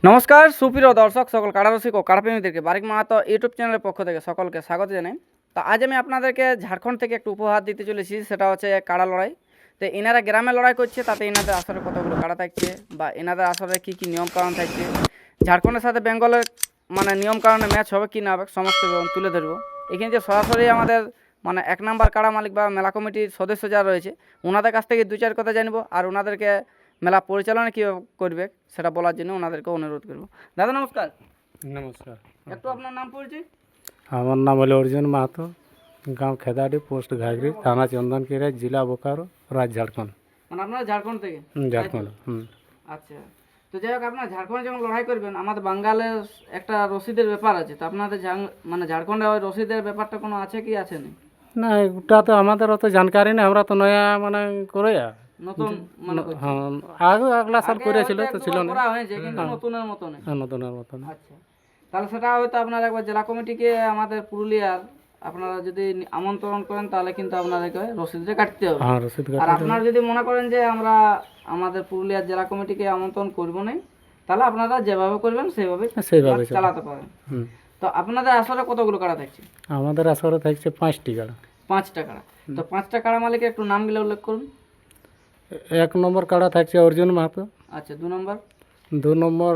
নমস্কার সুপ্রিয় দর্শক সকল কাড়ারসিক ও কাড়াপ্রেমীদেরকে বারিক মাহাতো ইউটিউব চ্যানেলের পক্ষ থেকে সকলকে স্বাগত জানাই। তো আজ আমি আপনাদেরকে ঝাড়খণ্ড থেকে একটু উপহার দিতে চলেছি, সেটা হচ্ছে কাড়া লড়াই। তো এনারা গ্রামে লড়াই করছে, তাতে এনাদের আসরে কতগুলো কাড়া থাকছে বা এনাদের আসরে কী কী নিয়মকানুন থাকছে, ঝাড়খণ্ডের সাথে বেঙ্গলের মানে নিয়মকানুনে ম্যাচ হবে কি না হবে সমস্ত তুলে ধরবো। এখানে যে সরাসরি আমাদের মানে এক নাম্বার কাড়া মালিক বা মেলা কমিটির সদস্য যারা রয়েছে ওনাদের কাছ থেকে দু চার কথা জানবো, আর ওনাদেরকে মেলা পরিচালনা কীভাবে করবে সেটা বলার জন্য ওনাদেরকে অনুরোধ করবো। দাদা নমস্কার। নমস্কার। একটু আপনার নাম পরিচয়। আমার নাম হলো অর্জুন মাহাতো, গাঁও খেদাড়ি, পোস্ট ঘাগরি, থানা চন্দনকিরা, জেলা বোকারো, রাজ্য ঝাড়খণ্ড। মানে আপনারা ঝাড়খণ্ড থেকে? ঝাড়খণ্ড। আচ্ছা, তো যাই হোক, আপনার ঝাড়খণ্ডে যখন লড়াই করবেন আমাদের বাঙ্গালের একটা রসিদের ব্যাপার আছে, তো আপনাদের মানে ঝাড়খণ্ডে ওই রসিদের ব্যাপারটা কোনো আছে কি আছে না? না, ওটা তো আমাদের অত জানকারি নেই, আমরা তো নয়া মানে করে নতুন মানে করছেন? হ্যাঁ, আগে আগলা সাল করেছিল তো ছিল না। করা হয়েছে কিন্তু নতুনের মতো নেই। হ্যাঁ, নতুনের মতন। আচ্ছা, তাহলে সেটা হয়তো আপনারা একবার জেলা কমিটিকে আমাদের পুরুলিয়ার আপনারা যদি আমন্ত্রণ করেন তাহলে কিন্তু আপনাদেরকে রসিদটা কাটতে হবে। হ্যাঁ, রসিদ আর আপনারা যদি মনে করেন যে আমরা আমাদের পুরুলিয়ার জেলা কমিটিকে আমন্ত্রণ করবো না, তাহলে আপনারা যেভাবে করবেন সেইভাবে চালাতে পারেন। তো আপনাদের আসলে কতগুলো কাড়া থাকছে? আমাদের আসরে থাকছে 5টি কাড়া। 5টা কাড়া। তো 5টা কাড়া মালিকের একটু নামগুলো উল্লেখ করুন। 1 নম্বর কাড়া থাকছে অর্জুন মাহাতো। আচ্ছা, 2 নম্বর? 2 নম্বর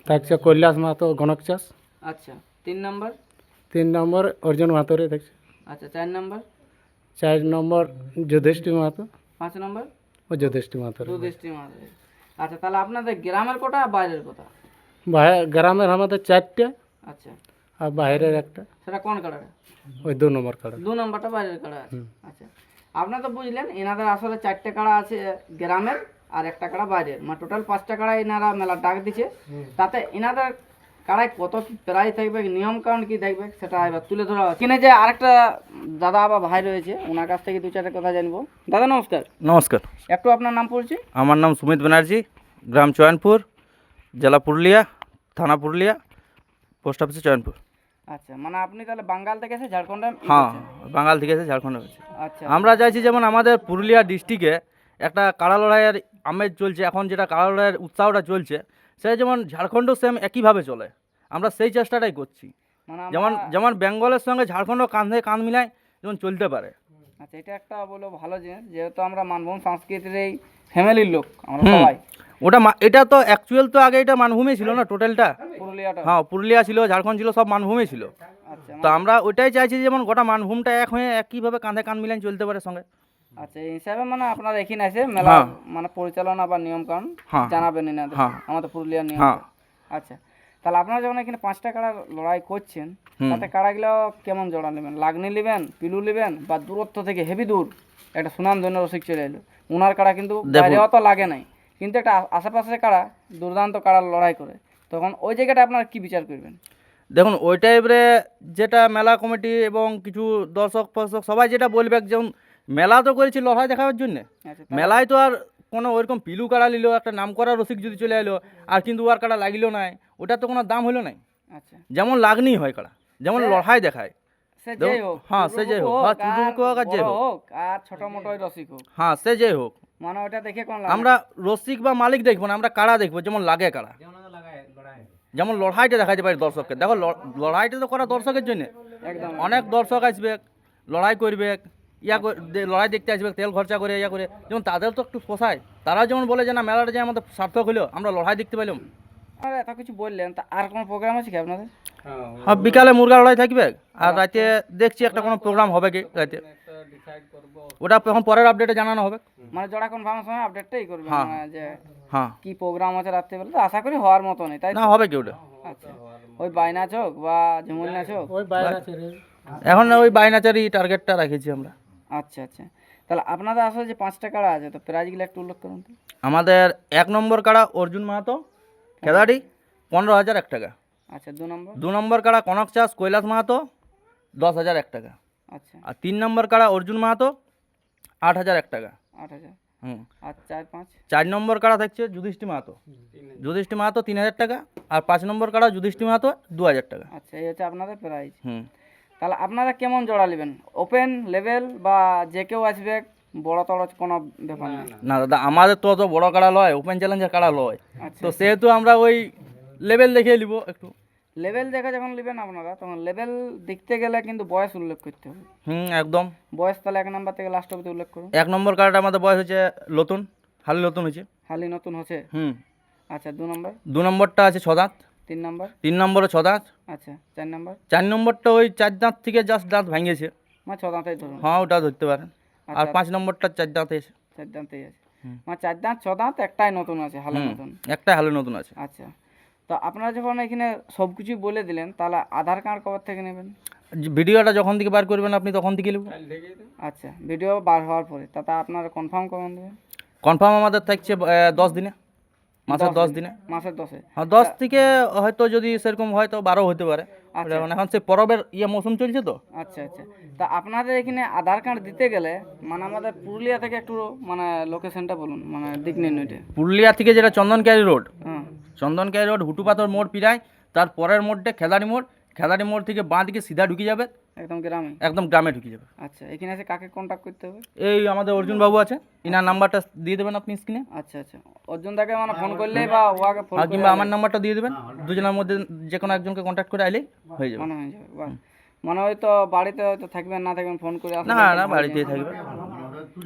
থাকছে কৈলাস মাহাতো, গণক চাষ। আচ্ছা, 3 নম্বর? 3 নম্বর অর্জুন মাহাতোরে থাকছে। আচ্ছা, 4 নম্বর? 4 নম্বর যুধিষ্ঠি মাহাতো। 5 নম্বর? ও যুধিষ্ঠি মাহাতো। দুদৃষ্টি মাঝে। আচ্ছা, তাহলে আপনাদের গ্রামের কোটা বাইরের কোটা? গ্রামের আমাদের 4টে, আচ্ছা, আর বাইরের একটা, সেটা কোন কাড়াটা? ওই 2 নম্বর কাড়া। 2 নম্বরটা বাইরের কাড়া আছে। আচ্ছা, আপনারা তো বুঝলেন এনাদের আসলে 4টে কাড়া আছে গ্রামের আর একটা কাড়া বাইরের, মানে টোটাল 5টা কাড়া এনারা মেলা ডাক দিচ্ছে। তাতে এনাদের কাড়ায় কত কি প্রাইজ থাকবে, নিয়ম কারণ কি থাকবে সেটা এবার তুলে ধরা হচ্ছে। কিনে যে আরেকটা দাদা বা ভাই রয়েছে ওনার কাছ থেকে দু চারটে কথা জানবো। দাদা নমস্কার। নমস্কার, একটু আপনার নাম পড়ছি। আমার নাম সুমিত ব্যানার্জি, গ্রাম চয়নপুর, জেলা পুরুলিয়া, থানা পুরুলিয়া, পোস্ট অফিস চয়নপুর। আচ্ছা, মানে আপনি তাহলে বাঙ্গাল থেকে এসে ঝাড়খণ্ডে? হ্যাঁ, বাঙাল থেকে এসে ঝাড়খণ্ডে হয়েছে। আচ্ছা, আমরা চাইছি যেমন আমাদের পুরুলিয়া ডিস্ট্রিক্টে একটা কাড়া লড়াইয়ের আমেজ চলছে, এখন যেটা কাড়া লড়াইয়ের উৎসাহটা চলছে সেটা যেমন ঝাড়খণ্ডও সেম একইভাবে চলে, আমরা সেই চেষ্টাটাই করছি। মানে যেমন যেমন বেঙ্গলের সঙ্গে ঝাড়খণ্ডও কাঁধে কাঁধ মিলায় যেমন চলতে পারে। আচ্ছা, এটা একটা বলো ভালো জিনিস, যেহেতু আমরা মানভূম সংস্কৃতির এই ফ্যামিলির লোক আমরা সবাই। ওটা এটা তো অ্যাকচুয়াল তো আগে এটা মানভূমি ছিল না টোটালটা। পুরুলিয়াটা? হ্যাঁ, পুরুলিয়া ছিল, ঝাড়খণ্ড ছিল, সব মানভূমি ছিল। আচ্ছা, তো আমরা ওইটাই চাইছি যেমন গোটা মানভূমটা এক হয়ে একইভাবে কাঁধে কাঁধ মিলান চলতে পারে সঙ্গে। আচ্ছা, এই হিসাবে মানে আপনারা এখানে এসে মেলা মানে পরিচালনা বা নিয়ম কানুন জানাবেন এনাদের আমাদের পুরুলিয়ার নিয়ম। আচ্ছা, তাহলে আপনারা যখন এখানে 5টা কাড়া লড়াই করছেন তাতে কাড়াগুলো কেমন জোড়া নেবেন? লাগনি নেবেন, পিলু নেবেন, বা দূরত্ব থেকে হেভি দূর একটা সুনাম ধন্য রসিক চলে এলো, ওনার কাড়া কিন্তু বাইরেও তো লাগে নাই, কিন্তু একটা আশেপাশে কাড়া দুর্দান্ত কাড়া লড়াই করে, তখন ওই জায়গাটা আপনারা কি বিচার করবেন? দেখুন ওই টাইপরে যেটা মেলা কমিটি এবং কিছু দর্শক ফর্শক সবাই যেটা বলবে, যেমন মেলা তো করেছি লড়াই দেখাবার জন্যে, মেলায় তো আর কোনো ওইরকম পিলু কাড়া নিল একটা নাম করা রসিক যদি চলে এলো আর কিন্তু ওর কাড়া লাগিল নাই, ওটার তো কোনো দাম হলো নাই। আচ্ছা, যেমন যেমন লাগনি হয় কাড়া, যেমন লড়াই দেখায়, সে যেই হোক, হ্যাঁ সে যাই হোক, আর চুজুমুখো হোক আর যে হোক, আর ছোট মোটো রসিক হোক, হ্যাঁ সে যাই হোক, মানে ওটা দেখে কোন আমরা রসিক বা মালিক দেখবো না, আমরা কাড়া দেখবো যেমন লাগে কাড়া, যেমন লড়াইটা দেখাতে পারি দর্শককে। দেখো লড়াইটা তো করা দর্শকের জন্য, একদম অনেক দর্শক আসবে লড়াই করবে, লড়াই দেখতে আসবে তেল খরচা করে ইয়া করে, যেমন তাদের তো একটু পোষায়, তারাও যেমন বলে যে না মেলাটা যে আমাদের সার্থক হলো, আমরা লড়াই দেখতে পেলাম। আর এত কিছু বললেন, তা আর কোনো প্রোগ্রাম আছে কি আপনাদের? হ্যাঁ, বিকালে মুরগা লড়াই থাকবে, আর রাতে দেখছি একটা কোনো প্রোগ্রাম হবে কি রাতে, ওটা এখন পরের আপডেটে জানানো হবে। মানে জোড়া কনফার্মের সময় আপডেটটাই করবেন, মানে যে হ্যাঁ, কি প্রোগ্রাম আছে রাত্রে বেলা, তো আশা করি হওয়ার মতো নেই, তাই তো? না হবে কি ওটা, আচ্ছা, ওই বাইনা চোখ বা ঝুমুর নাচ হোক? ওই বাইরে আছে রে। এখন ওই বাইনাচারি টার্গেটটা রেখেছি আমরা। আচ্ছা আচ্ছা, তাহলে আপনাদের আসলে যে 5টা কাড়া আছে, তো প্রাইজগুলো একটু উল্লেখ করুন তো। আমাদের 1 নম্বর কাড়া অর্জুন মাহাতো খেদাড়ি, 15,001 টাকা। আচ্ছা, 2 নম্বর? 2 নম্বর কাড়া কনক চাষ কৈলাস মাহাতো, 10,001 টাকা। আচ্ছা, আর 3 নম্বর কাড়া অর্জুন মাহাতো, 8,001 টাকা। 8,000। হুম। আর 4, 5? 4 নম্বর কাড়া থাকছে যুধিষ্ঠি মাহাতো, 3,000 টাকা। আর 5 নম্বর কাড়া যুধিষ্ঠি মাহাতো, 2,000 টাকা। আচ্ছা, এই হচ্ছে আপনাদের প্রাইজ। হুম। তাহলে আপনারা কেমন জোড়া নেবেন? ওপেন লেভেল বা যে কেউ আসবে, বড় তড় কোনো ব্যাপার না? না দাদা, আমাদের তো অত বড় কাড়া লয়, ওপেন চ্যালেঞ্জের কাড়া লয়, আচ্ছা, তো সেহেতু আমরা ওই লেভেল দেখিয়ে নিব একটু। লেভেল দেখে যখন নেবেন আপনারা তখন লেভেল দেখতে গেলে কিন্তু বয়স উল্লেখ করতে হবে। একদম। বয়স তাহলে 1 নাম্বার থেকে লাস্ট অবধি উল্লেখ করুন। 1 নম্বর কার্ড আমাদের বয়স হচ্ছে নতুন, হালি নতুন হয়েছে। হালি নতুন হচ্ছে। আচ্ছা 2 নম্বর। 2 নম্বরটা আছে 6 দাঁত। 3 নম্বর। 3 নম্বরে 6 দাঁত। আচ্ছা 4 নম্বর। 4 নম্বরটা ওই 4 দাঁত থেকে জাস্ট দাঁত ভাঙিয়েছে। মানে 6 দাঁতেই ধরুন। হ্যাঁ, ওটা ধরতে পারেন। আর আচ্ছা 5 নম্বরটা 4 দাঁতে আছে। 4 দাঁতেই আছে। মানে 4 দাঁত 6 দাঁত একটাই নতুন আছে, হালি নতুন। একটা হালি নতুন আছে। আচ্ছা, তো আপনারা যখন এখানে সব কিছু বলে দিলেন তাহলে আধার কার্ড কবে থেকে নেবেন? ভিডিওটা যখন থেকে বার করবেন আপনি তখন থেকে নেব। আচ্ছা, ভিডিও বার হওয়ার পরে তাতে আপনারা কনফার্ম কখন দেবেন? কনফার্ম আমাদের থাকছে 10 দিনে, মাসের 10 দিনে। মাসের 10-এ? হ্যাঁ, 10 থেকে হয়তো যদি সেরকম হয় তো 12 হতে পারে। আচ্ছা। মানে এখন সে পরবের মৌসুম চলছে তো। আচ্ছা আচ্ছা, তা আপনাদের এখানে আধার কার্ড দিতে গেলে মানে আমাদের পুরুলিয়া থেকে একটু মানে লোকেশনটা বলুন, মানে দিক নির্ণয়টা। পুরুলিয়া থেকে যেটা চন্দনকারি রোড, হ্যাঁ চন্দনকারি রোড হুটুপাথর মোড় পিরায়, তার পরের মোড়টা খেদারি মোড়। খেদারি মোড় থেকে বাঁ দিকে সিধা ঢুকে যাবে, একদম গ্রামে? একদম গ্রামে ঢুকে যাবে। আচ্ছা, এখানে এসে কাকে কন্ট্যাক্ট করতে হবে? এই আমাদের অর্জুন বাবু আছে, ইনার নাম্বারটা দিয়ে দেবেন আপনি স্ক্রিনে। আচ্ছা আচ্ছা, অর্জুন দাকে মানে ফোন করলেই বা ওয়াকে ফোন আর কিংবা আমার নাম্বারটা দিয়ে দেবেন, দুজনের মধ্যে যে কোনো একজনকে কন্ট্যাক্ট করে আইলেই হয়ে যাবে। মানে হয়ে যাবে। বাহ, মানে হয়তো বাড়িতে হয়তো থাকবেন না থাকবেন, ফোন করে আসলে না না, বাড়িতেই থাকবে।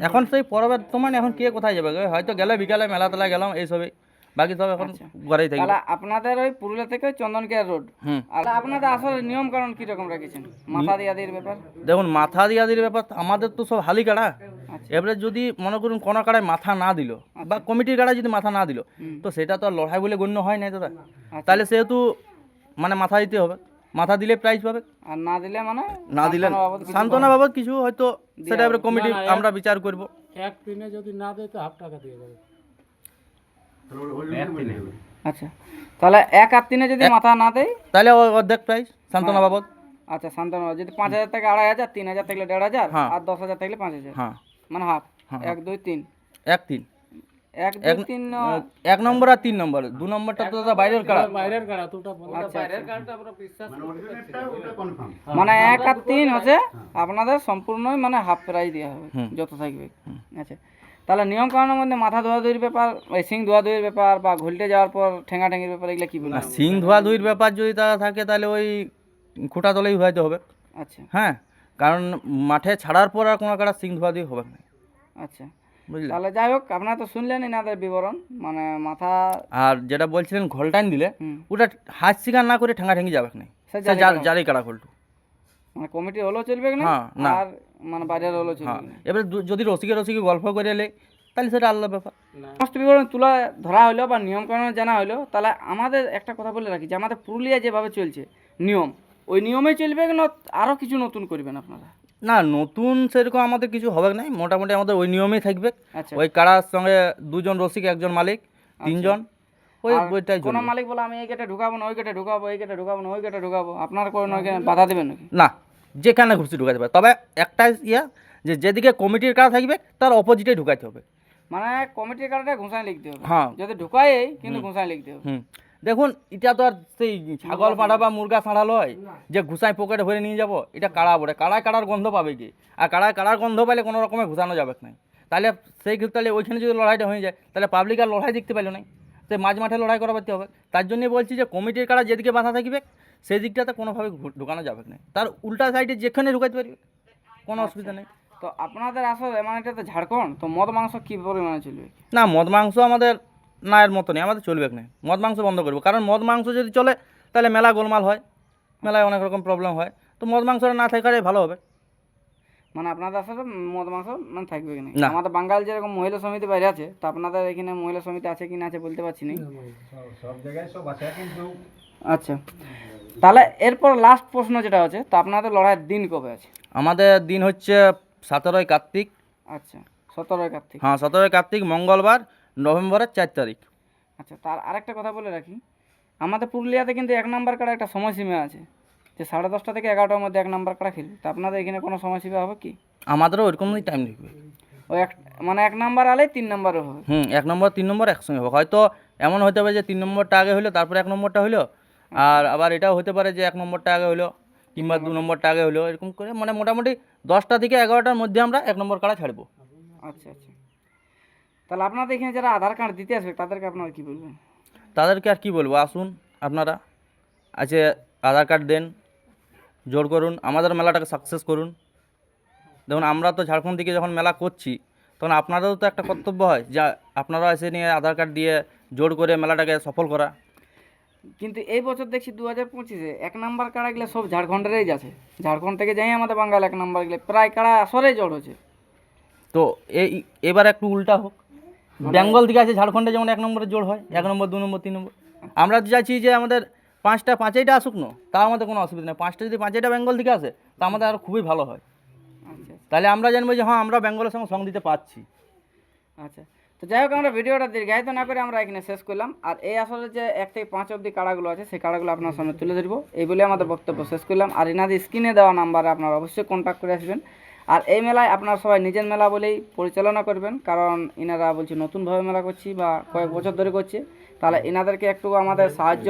এখন সেই পরবের তোমার এখন কে কোথায় যাবে? হয়তো গেলে বিকালে মেলা তেলা গেলাম এইসবই, বাকি সব এখন ঘরেই থাকবে। তাহলে আপনাদের ওই পুরুলিয়া থেকে চন্দনকিয়া রোড। আর আপনাদের আসলে নিয়ম কানুন কিরকম রেখেছেন মাথা দিয়া দির ব্যাপার? দেখুন, মাথা দিয়া দির ব্যাপার আমাদের তো সব হালি কাড়া। আচ্ছা। এবারে যদি মনে করুন কোনো কাড়ায় মাথা না দিল বা কমিটির কাড়ায় যদি মাথা না দিল, তো সেটা তো আর লড়াই বলে গণ্য হয় না দাদা। তাহলে সেহেতু মানে মাথা দিতে হবে, মাথা দিলে প্রাইজ পাবে। আর না দিলে মানে না দিলে সান্ত্বনা বাবদ কিছু হয়তো সেটা এবারে কমিটি আমরা বিচার করব। এক দিনে যদি না দেয় তো হাফ টাকা দিয়ে দেবে। আচ্ছা, তাহলে 1 আর 3-এ যদি মাথা না দেয় তাহলে অর্ধেক প্রাইজ সান্ত্বনা বাবদ। আচ্ছা, শান্তনু যদি 5,000 থেকে 2,500, 3,000 থাকলে 1,500, হ্যাঁ। আর 10,000 থাকলে 5,000, হ্যাঁ, মানে হাফ। হ্যাঁ। 1 2 3 1 3 1 2 3 1 নম্বর আর 3 নম্বর, 2 নম্বরটা তো দাদা বাইরের কাড়া। বাইরের গাড়া তোটা বলো। আচ্ছা মানে 1 আর 3 হচ্ছে আপনাদের সম্পূর্ণই মানে হাফ প্রাইজ দেওয়া হবে যত থাকবে। আচ্ছা, তাহলে নিয়ম কানুনের মধ্যে মাথা ধোয়াধুয়ির ব্যাপার, ওই সিং ধোয়াধুয়ির ব্যাপার বা ঘুলটে যাওয়ার পর ঠেঙ্গা ঠেঙ্গির ব্যাপার, এগুলো কি বলবেন? সিং ধোয়া ধুইর ব্যাপার যদি তারা থাকে তাহলে ওই খুঁটা তলেই ধোয়াইতে হবে। আচ্ছা হ্যাঁ, কারণ মাঠে ছাড়ার পর আর কোনো কাটা সিং ধোয়া দিয়ে হবে না, আচ্ছা, বুঝলে। তাহলে যাই হোক, আপনারা তো শুনলেন এনাদের বিবরণ, মানে মাথা আর যেটা বলছিলেন ঘোলটাইন দিলে ওটা হাত শিকার না করে ঠেঙ্গা ঠেঙ্গি যাবে না, সে সে জারি কাটা ঘোলটু। মানে কমিটি হলেও চলবে না, হ্যাঁ, না। আর মানে বাইরের হলেও চলবে হ্যাঁ, না। এবারে যদি রসিকে রসিকে গল্প করে এলে তাহলে সেটা আলাদা ব্যাপার। সমস্ত বিবরণ তুলে ধরা হলো বা নিয়ম কানুন জানা হলো, তাহলে আমাদের একটা কথা বলে রাখি যে আমাদের পুরুলিয়া যেভাবে চলছে নিয়ম, ওই নিয়মেই চলবে না আরও কিছু নতুন করবেন আপনারা? না, নতুন সেরকম আমাদের কিছু হবে না, মোটামুটি আমাদের ওই নিয়মেই থাকবে। আচ্ছা, ওই কাড়ার সঙ্গে 2 জন রসিক, 1 জন মালিক, 3 জন, ওই আর ওইটাই কোনো চলবে। মালিক বলে আমি এই গেটে ঢুকাবো না, ওই গেটে ঢুকাবো, এই গেটে ঢুকাবো না, ওই গেটে ঢুকাবো, আপনারা কোনো ওইখানে বাধা দেবেন নাকি? না, যেখানে ঘুরছি ঢুকাতে পারে, তবে একটাই যে যেদিকে কমিটির কাড়া থাকবে তার অপোজিটে ঢুকাতে হবে। মানে কমিটির কার্ডটা ঘুষায় লিখতে হবে, হ্যাঁ। যদি ঢুকায় কিন্তু ঘুষায় লিখতে হবে। দেখুন, এটা তো আর সেই ছাগল পাড়া বা মুরগা ছাড়া লয় যে ঘুষাই পকেটে ভরে নিয়ে যাব। এটা কাড়া বলে, কাড়ায় কাড়ার গন্ধ পাবে কি, আর কাড়ায় কাড়ার গন্ধ পাইলে কোনো রকমে ঘুষানো যাবে না। তাহলে সেই ক্ষেত্রে তাহলে ওইখানে যদি লড়াইটা হয়ে যায় তাহলে পাবলিক আর লড়াই দেখতে পাইল না, সেই মাঝ মাঠে লড়াই করাতে হবে। তার জন্যই বলছি যে কমিটির কাড়া যেদিকে বাঁধা থাকবে সেই দিকটাতে কোনোভাবে ঢুকানো যাবে না, তার উল্টা সাইডে যেখানে ঢুকাতে পারবে কোনো অসুবিধা নেই। তো আপনাদের আসলে মানে এটা তো ঝাড়খণ্ড, তো মদ মাংস কী পরিমাণে চলবে? না, মদ মাংস আমাদের না এর মতো নেই, আমাদের চলবে না। মদ মাংস বন্ধ করবো, কারণ মদ মাংস যদি চলে তাহলে মেলা গোলমাল হয়, মেলায় অনেক রকম প্রবলেম হয়। তো মদ মাংসটা না থাকাটাই ভালো হবে। মানে আপনাদের আসলে মদ মাংস মানে থাকবে কি না? না। আমাদের বাঙাল যেরকম মহিলা সমিতি বাইরে আছে, তো আপনাদের এখানে মহিলা সমিতি আছে কি না আছে বলতে পারছি না। আচ্ছা, তাহলে এরপর লাস্ট প্রশ্ন যেটা আছে, তো আপনাদের লড়াইয়ের দিন কবে আছে? আমাদের দিন হচ্ছে 17ই কার্তিক। আচ্ছা, 17 কার্তিক। হ্যাঁ, 17ই কার্তিক, মঙ্গলবার, নভেম্বরের 4 তারিখ। আচ্ছা, তার আরেকটা কথা বলে রাখি, আমাদের পুরুলিয়াতে কিন্তু 1 নাম্বার কাড়া একটা সময়সীমা আছে, যে 10:30 থেকে 11টার মধ্যে 1 নাম্বার কাড়া খেলবে। তো আপনাদের এখানে কোনো সময়সীমা হবে কি? আমাদেরও ওইরকমই টাইম লিখবে। ওই মানে 1 নাম্বার আলেই 3 নাম্বারও হবে? 1 নম্বর 3 নম্বর একসঙ্গে হবে। হয়তো এমন হতে পারে যে 3 নম্বরটা আগে হলো তারপরে 1 নম্বরটা হলো, আর আবার এটাও হতে পারে যে 1 নম্বরটা আগে হলো কিংবা 2 নম্বরটা আগে হলো, এরকম করে মানে মোটামুটি 10টা থেকে 11টার মধ্যে আমরা 1 নম্বর কাড়া ছাড়বো। আচ্ছা আচ্ছা, তাহলে আপনাদের এখানে যারা আধার কার্ড দিতে আসবে তাদেরকে আপনারা কি বলবেন? তাদেরকে আর কি বলবো, আসুন আপনারা আছে আধার কার্ড দেন, জোর করুন, আমাদের মেলাটাকে সাকসেস করুন। দেখুন আমরা তো ঝাড়খণ্ড থেকে যখন মেলা করছি তখন আপনাদেরও তো একটা কর্তব্য হয় যে আপনারা এসে নিয়ে আধার কার্ড দিয়ে জোর করে মেলাটাকে সফল করা। কিন্তু এই বছর দেখছি 2025-এ 1 নাম্বার কাড়াগুলো সব ঝাড়খণ্ডেরই যাচ্ছে। ঝাড়খণ্ড থেকে যাই আমাদের বাঙালি 1 নাম্বারগুলো প্রায় কাড়া আসরেই জড় হচ্ছে। তো এবার একটু উল্টা হোক, বেঙ্গল থেকে আছে ঝাড়খণ্ডে যেমন 1 নম্বরে জোর হয়, 1 নম্বর 2 নম্বর 3 নম্বর। আমরা তো চাইছি যে আমাদের 5টা আসুক না, তাও আমাদের কোনো অসুবিধা নেই। 5টা যদি 5টা বেঙ্গল থেকে আসে তা আমাদের আরও খুবই ভালো হয়। আচ্ছা তাহলে আমরা জানবো যে হ্যাঁ আমরা বেঙ্গলের সঙ্গে সঙ্গ দিতে পারছি। আচ্ছা, তো যাই হোক আমরা ভিডিওটা দীর্ঘায়িত না করে আমরা এখানে শেষ করলাম। আর এই আসলে যে 1 থেকে 5 অবধি কাড়াগুলো আছে সেই কাড়াগুলো আপনার সামনে তুলে ধরবো, এই বলে আমাদের বক্তব্য শেষ করলাম। আর এনাদের স্ক্রিনে দেওয়া নাম্বারে আপনারা অবশ্যই কন্ট্যাক্ট করে আসবেন। আর এই মেলায় আপনারা সবাই নিজের মেলা বলেই পরিচালনা করবেন, কারণ এনারা বলছে নতুনভাবে মেলা করছি বা কয়েক বছর ধরে করছে, তাহলে এনাদেরকে একটু আমাদের সাহায্য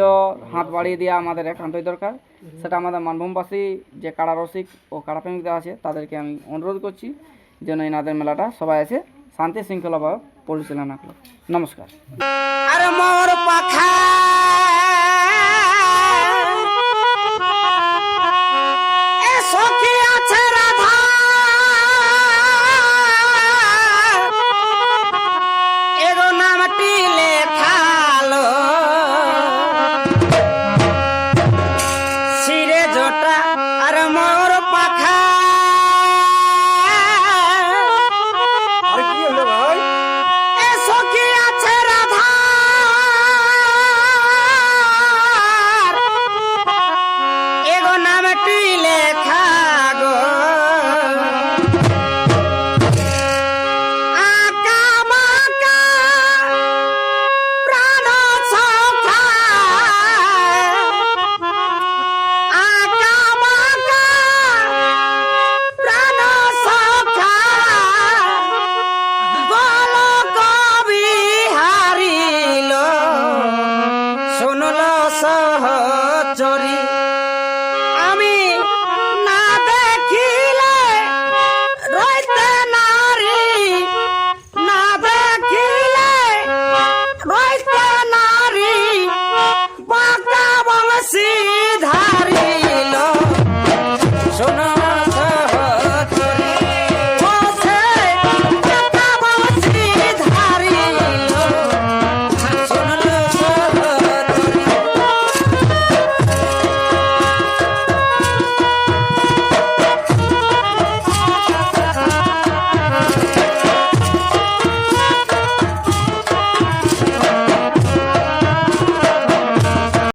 হাত বাড়িয়ে দেওয়া আমাদের একান্তই দরকার। সেটা আমাদের মানভূমবাসী যে কাড়া রসিক ও কাড়াপ্রেমিকরা আছে তাদেরকে আমি অনুরোধ করছি যেন এনাদের মেলাটা সবাই এসে শান্তি শৃঙ্খলাভাবে পরিচালনা করো। নমস্কার। আর মোর পাখা এ সখী আছে রাধা এগো নামটি লেখালো শিরে জটা আর মোর পাখা আর কি হলো ভাই এ সখী আছে রাধা এগো নামটি লেখা গো আকা মাকা প্রাণ সখা আকা মাকা প্রাণ সখা বল কবি হারিল শুনল সহচরী